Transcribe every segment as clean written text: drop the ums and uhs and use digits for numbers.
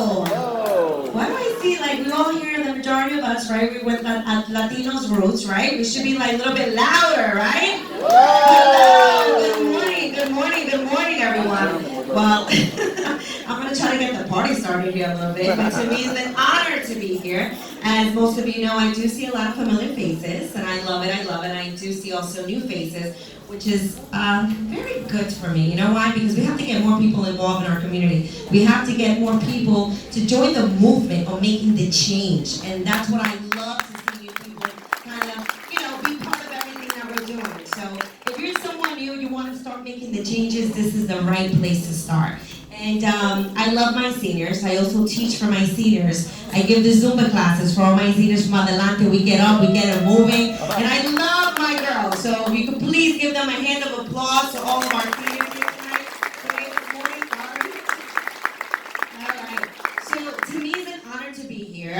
Why do I see, like, we all hear, the majority of us, right? We went Latinos roots, right? We should be, like, a little bit louder, right? Hello, good morning, everyone. Well, I'm going to try to get the party started here a little bit, but to me, it's an honor to be here. As most of you know, I do see a lot of familiar faces, and I love it. I do see also new faces, which is very good for me. You know why? Because we have to get more people involved in our community. We have to get more people to join the movement of making the change. And that's what I love to see you people kind of, be part of everything that we're doing. So if you're someone new, you want to start making the changes, this is the right place to start. And I love my seniors. I also teach for my seniors. I give the Zumba classes for all my seniors from Adelante. We get up, we get it moving. And I love my girls. So if you could please give them a hand of applause to all of our seniors here tonight. All right. So to me, it's an honor to be here.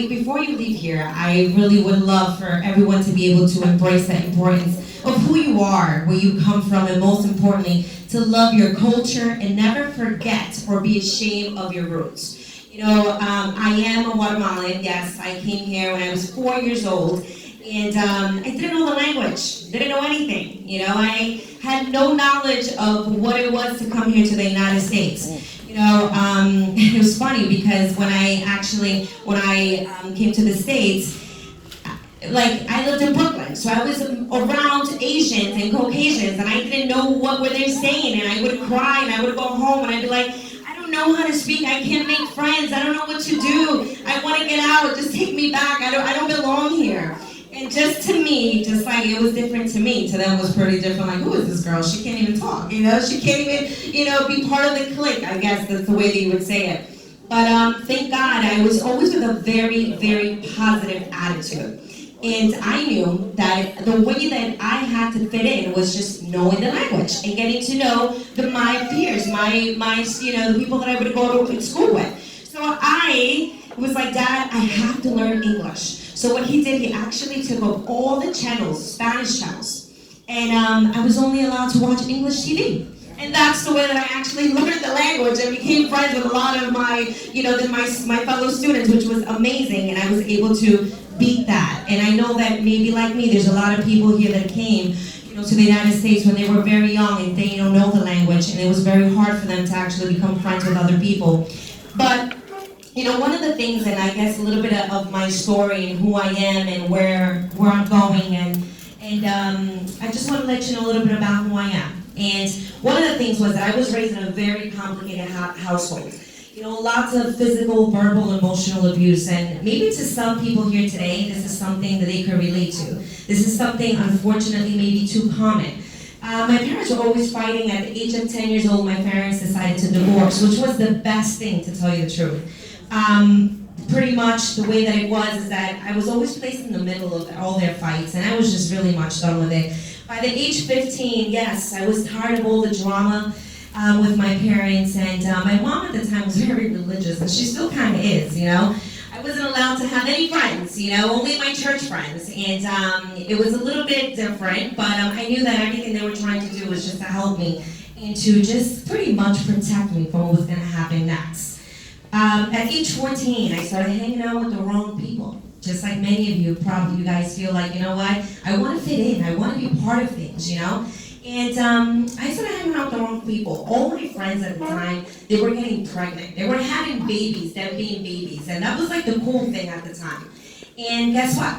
Before you leave here, I really would love for everyone to be able to embrace the importance of who you are, where you come from, and most importantly, to love your culture and never forget or be ashamed of your roots. I am a Guatemalan. Yes, I came here when I was 4 years old, and I didn't know the language, didn't know anything. I had no knowledge of what it was to come here to the United States. It was funny because when I came to the States, I lived in Brooklyn, so I was around Asians and Caucasians, and I didn't know what were they saying, and I would cry, and I would go home, and I'd be like, I don't know how to speak, I can't make friends, I don't know what to do, I want to get out, just take me back, I don't belong here. And just to me, just like it was different to me, to them it was pretty different, like, who is this girl? She can't even talk, she can't even, be part of the clique, I guess that's the way that you would say it. But thank God, I was always with a very, very positive attitude. And I knew that the way that I had to fit in was just knowing the language and getting to know my peers, the people that I would go to school with. So I was like, Dad, I have to learn English. So what he did, he actually took up all the channels, Spanish channels, and I was only allowed to watch English TV. And that's the way that I actually learned the language and became friends with a lot of my fellow students, which was amazing, and I was able to beat that. And I know that maybe like me, there's a lot of people here that came, to the United States when they were very young and they don't know the language, and it was very hard for them to actually become friends with other people. But one of the things, and I guess a little bit of my story and who I am and where I'm going, and I just want to let you know a little bit about who I am. And one of the things was that I was raised in a very complicated household. Lots of physical, verbal, emotional abuse. And maybe to some people here today, this is something that they can relate to. This is something, unfortunately, maybe too common. My parents were always fighting. At the age of 10 years old, my parents decided to divorce, which was the best thing, to tell you the truth. Pretty much the way that it was is that I was always placed in the middle of all their fights, and I was just really much done with it. By the age 15, yes, I was tired of all the drama with my parents, and my mom at the time was very religious, and she still kind of is, I wasn't allowed to have any friends, only my church friends, and it was a little bit different, but I knew that everything they were trying to do was just to help me and to just pretty much protect me from what was going to happen next. At age 14, I started hanging out with the wrong people. Just like many of you, probably you guys feel like, what, I want to fit in, I want to be part of things, And I started hanging out with the wrong people. All my friends at the time, they were getting pregnant. They were having babies, them being babies. And that was like the cool thing at the time. And guess what?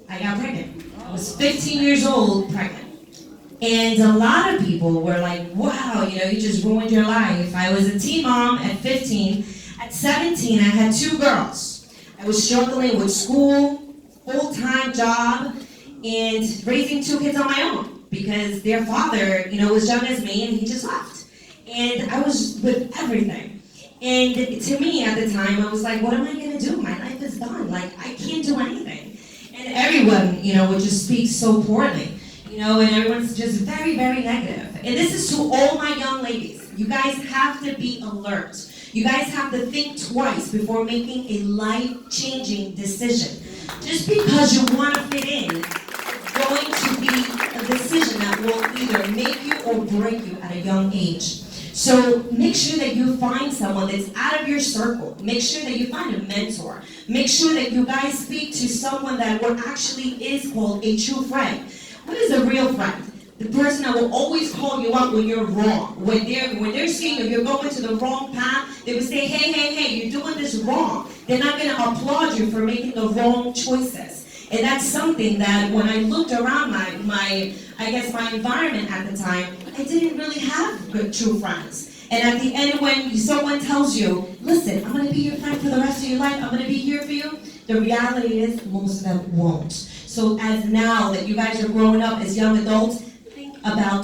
I got pregnant. I was 15 years old, pregnant. And a lot of people were like, wow, you just ruined your life. I was a teen mom at 15. At 17, I had 2 girls. I was struggling with school, full-time job, and raising 2 kids on my own because their father, was young as me, and he just left. And I was with everything. And to me at the time, I was like, what am I going to do? My life is done. Like, I can't do anything. And everyone, would just speak so poorly, and everyone's just very, very negative. And this is to all my young ladies. You guys have to be alert. You guys have to think twice before making a life-changing decision. Just because you want to fit in, it's going to be a decision that will either make you or break you at a young age. So make sure that you find someone that's out of your circle. Make sure that you find a mentor. Make sure that you guys speak to someone that what actually is called a true friend. What is a real friend? The person that will always call you out when you're wrong. When they're seeing you're going to the wrong path, they will say, hey, you're doing this wrong. They're not going to applaud you for making the wrong choices. And that's something that when I looked around my environment at the time, I didn't really have good true friends. And at the end, when someone tells you, listen, I'm going to be your friend for the rest of your life, I'm going to be here for you, the reality is most of them won't. So as now that you guys are growing up as young adults, think about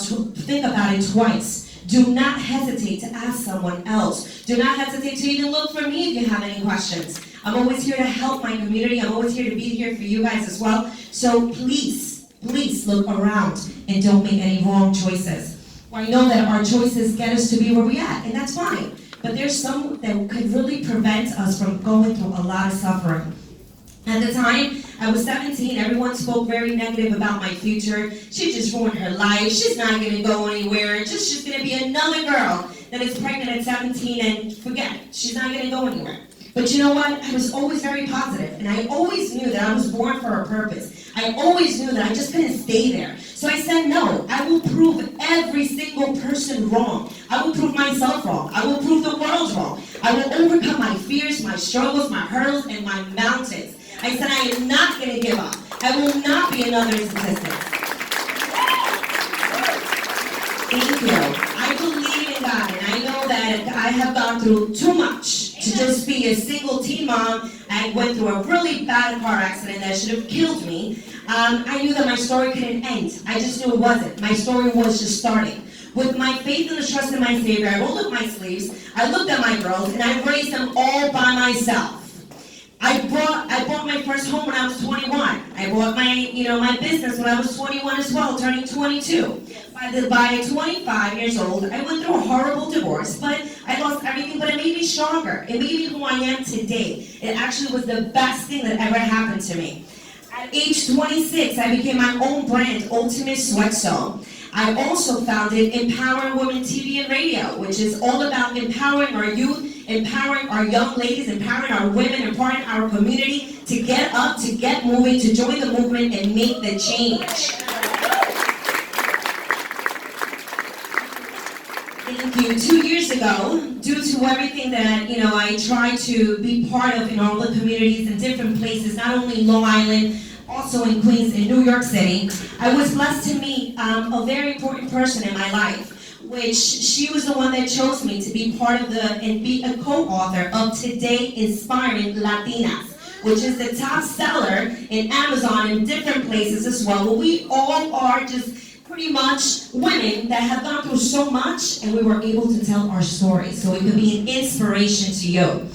it twice. Do not hesitate to ask someone else. Do not hesitate to even look for me if you have any questions. I'm always here to help my community. I'm always here to be here for you guys as well. So please look around and don't make any wrong choices. I know that our choices get us to be where we're at, and that's fine. But there's some that could really prevent us from going through a lot of suffering. At the time, I was 17, everyone spoke very negative about my future. She just ruined her life, she's not gonna go anywhere, she's gonna be another girl that is pregnant at 17 and forget it, she's not gonna go anywhere. But you know what, I was always very positive, and I always knew that I was born for a purpose. I always knew that I just couldn't stay there. So I said, no, I will prove every single person wrong. I will prove myself wrong. I will prove the world wrong. I will overcome my fears, my struggles, my hurdles, and my mountains. I said, I am not going to give up. I will not be another statistic. Thank you. I believe in God, and I know that I have gone through too much to just be a single teen mom. I went through a really bad car accident that should have killed me. I knew that my story couldn't end. I just knew it wasn't. My story was just starting. With my faith and the trust in my Savior, I rolled up my sleeves, I looked at my girls, and I raised them all by myself. I bought my first home when I was 21. I bought my business when I was 21 as well, turning 22. By 25 years old, I went through a horrible divorce, but I lost everything, but it made me stronger. It made me who I am today. It actually was the best thing that ever happened to me. At age 26, I became my own brand, Ultimate Sweat Sew. I also founded Empowering Women TV and Radio, which is all about empowering our youth, empowering our young ladies, empowering our women, empowering our community to get up, to get moving, to join the movement and make the change. Thank you. 2 years ago, due to everything that I tried to be part of in all the communities in different places, not only in Long Island, also in Queens, in New York City, I was blessed to meet a very important person in my life, which she was the one that chose me to be part of and be a co-author of Today Inspiring Latinas, which is the top seller in Amazon and different places as well. Well, we all are just pretty much women that have gone through so much, and we were able to tell our story, so it could be an inspiration to you.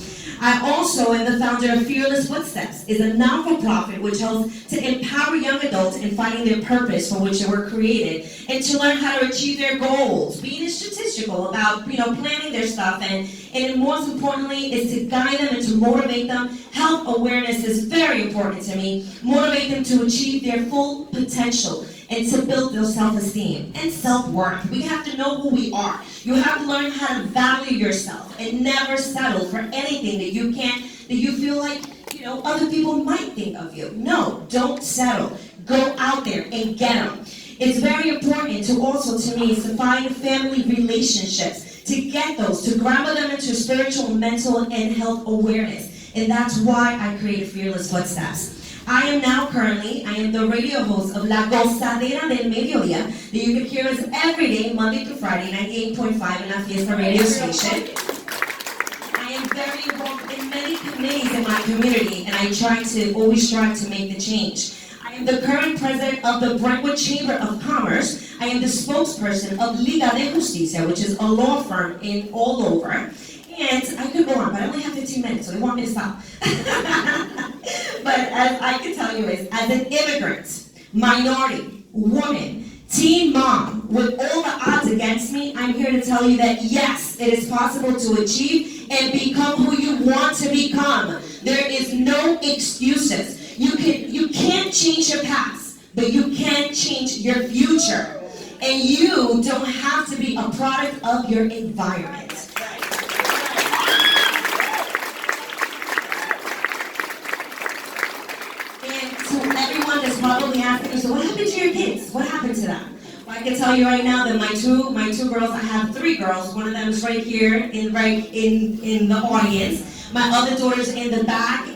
I also am the founder of Fearless Footsteps. It's a non-for-profit which helps to empower young adults in finding their purpose for which they were created, and to learn how to achieve their goals, being statistical about planning their stuff, and most importantly is to guide them and to motivate them. Health awareness is very important to me. Motivate them to achieve their full potential and to build their self-esteem and self-worth. We have to know who we are. You have to learn how to value yourself and never settle for anything that you feel like, other people might think of you. No, don't settle. Go out there and get them. It's very important to me, is to find family relationships, to get those, to grandma them into spiritual, mental, and health awareness. And that's why I created Fearless Footsteps. I am the radio host of La Gozadera del Mediodía, that you can hear us every day, Monday through Friday, 98.5 in La Fiesta radio station. I am very involved in many committees in my community, and I always strive to make the change. I am the current president of the Brentwood Chamber of Commerce. I am the spokesperson of Liga de Justicia, which is a law firm all over. And I could go on, but I only have 15 minutes, so they want me to stop. But as I can tell you as an immigrant, minority, woman, teen mom, with all the odds against me, I'm here to tell you that yes, it is possible to achieve and become who you want to become. There is no excuses. You can't change your past, but you can change your future. And you don't have to be a product of your environment. And to everyone that's probably asking, so what happened to your kids? What happened to them? Well, I can tell you right now that my two girls, I have 3 girls. One of them is right here in the audience. My other daughter's in the back.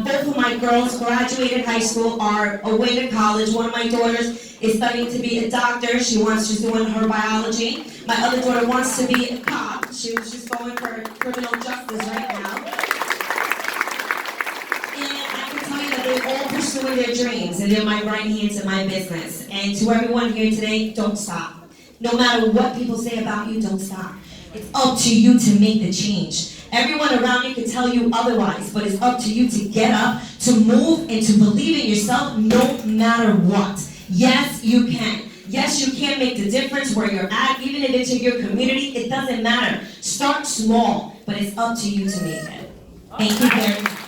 Both of my girls graduated high school, are away to college. One of my daughters is studying to be a doctor. She's doing her biology. My other daughter wants to be a cop. She's going for criminal justice right now. And I can tell you that they're all pursuing their dreams, and they're my right hands in my business. And to everyone here today, don't stop. No matter what people say about you, don't stop. It's up to you to make the change. Everyone around you can tell you otherwise, but it's up to you to get up, to move, and to believe in yourself no matter what. Yes, you can. Yes, you can make the difference where you're at, even if it's in your community. It doesn't matter. Start small, but it's up to you to make it. Thank you very much.